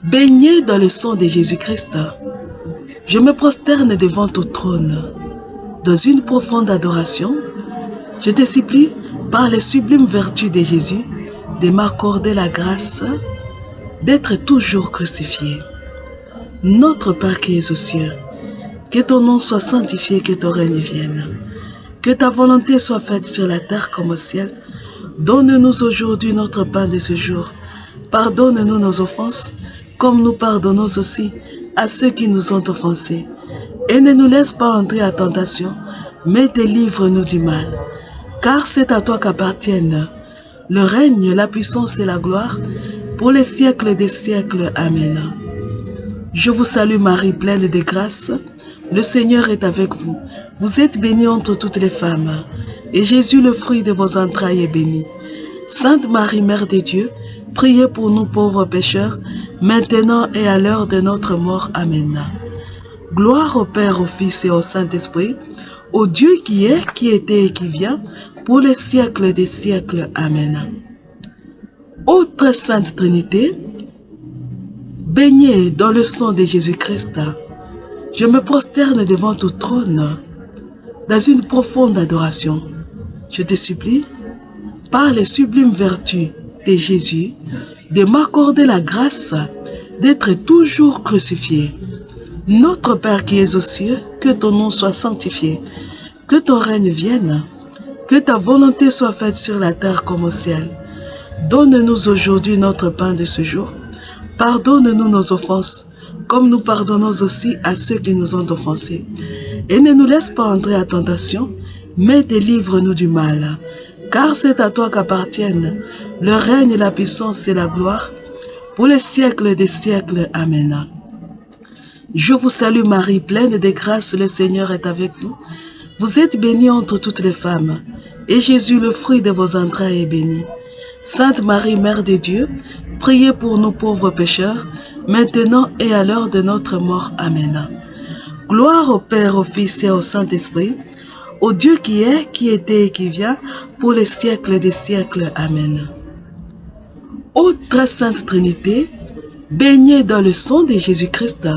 baignée dans le sang de Jésus-Christ, je me prosterne devant ton trône. Dans une profonde adoration, je te supplie, par les sublimes vertus de Jésus, de m'accorder la grâce d'être toujours crucifié. Notre Père qui es aux cieux, que ton nom soit sanctifié, que ton règne vienne. Que ta volonté soit faite sur la terre comme au ciel. Donne-nous aujourd'hui notre pain de ce jour. Pardonne-nous nos offenses, comme nous pardonnons aussi à ceux qui nous ont offensés. Et ne nous laisse pas entrer à tentation, mais délivre-nous du mal. Car c'est à toi qu'appartiennent le règne, la puissance et la gloire, pour les siècles des siècles. Amen. Je vous salue Marie, pleine de grâce. Le Seigneur est avec vous. Vous êtes bénie entre toutes les femmes, et Jésus, le fruit de vos entrailles, est béni. Sainte Marie, Mère de Dieu, priez pour nous pauvres pécheurs, maintenant et à l'heure de notre mort. Amen. Gloire au Père, au Fils et au Saint-Esprit, au Dieu qui est, qui était et qui vient, pour les siècles des siècles. Amen. Ô très sainte Trinité, baignée dans le sang de Jésus-Christ, je me prosterne devant ton trône, dans une profonde adoration. Je te supplie, par les sublimes vertus de Jésus, de m'accorder la grâce d'être toujours crucifié. Notre Père qui es aux cieux, que ton nom soit sanctifié, que ton règne vienne, que ta volonté soit faite sur la terre comme au ciel. Donne-nous aujourd'hui notre pain de ce jour. Pardonne-nous nos offenses, comme nous pardonnons aussi à ceux qui nous ont offensés. Et ne nous laisse pas entrer à tentation, mais délivre-nous du mal. Car c'est à toi qu'appartiennent le règne, la puissance et la gloire, pour les siècles des siècles. Amen. Je vous salue Marie, pleine de grâce, le Seigneur est avec vous. Vous êtes bénie entre toutes les femmes, et Jésus, le fruit de vos entrailles, est béni. Sainte Marie, Mère de Dieu, priez pour nous pauvres pécheurs, maintenant et à l'heure de notre mort. Amen. Gloire au Père, au Fils et au Saint-Esprit, au Dieu qui est, qui était et qui vient, pour les siècles des siècles. Amen. Ô très sainte Trinité, baignée dans le sang de Jésus-Christ,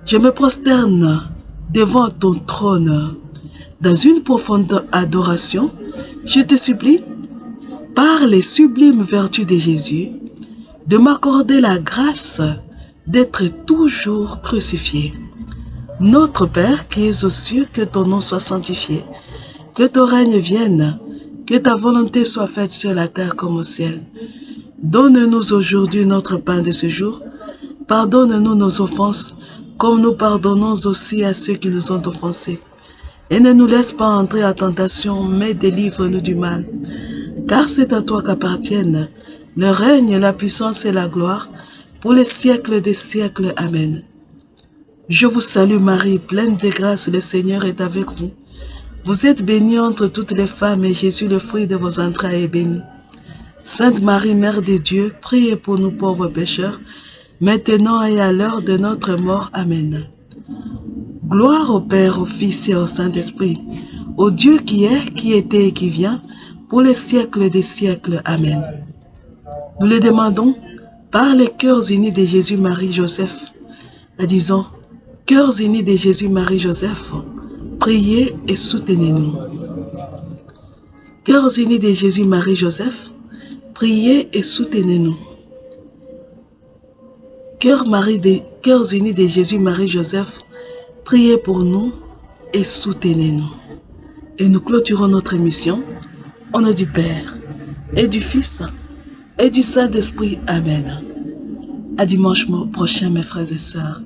je me prosterne devant ton trône. Dans une profonde adoration, je te supplie, par les sublimes vertus de Jésus, de m'accorder la grâce d'être toujours crucifié. Notre Père qui es aux cieux, que ton nom soit sanctifié, que ton règne vienne, que ta volonté soit faite sur la terre comme au ciel. Donne-nous aujourd'hui notre pain de ce jour. Pardonne-nous nos offenses, comme nous pardonnons aussi à ceux qui nous ont offensés. Et ne nous laisse pas entrer à tentation, mais délivre-nous du mal. Car c'est à toi qu'appartiennent le règne, la puissance et la gloire, pour les siècles des siècles. Amen. Je vous salue Marie, pleine de grâce, le Seigneur est avec vous. Vous êtes bénie entre toutes les femmes, et Jésus, le fruit de vos entrailles, est béni. Sainte Marie, Mère de Dieu, priez pour nous pauvres pécheurs, maintenant et à l'heure de notre mort. Amen. Gloire au Père, au Fils et au Saint-Esprit, au Dieu qui est, qui était et qui vient, pour les siècles des siècles. Amen. Nous le demandons par les cœurs unis de Jésus, Marie, Joseph. Disons, cœurs unis de Jésus, Marie, Joseph, priez et soutenez-nous. Cœurs unis de Jésus, Marie, Joseph, priez et soutenez-nous. Cœurs unis de Jésus, Marie, Joseph, priez pour nous et soutenez-nous. Et nous clôturons notre émission au nom du Père et du Fils et du Saint-Esprit. Amen. À dimanche prochain, mes frères et sœurs.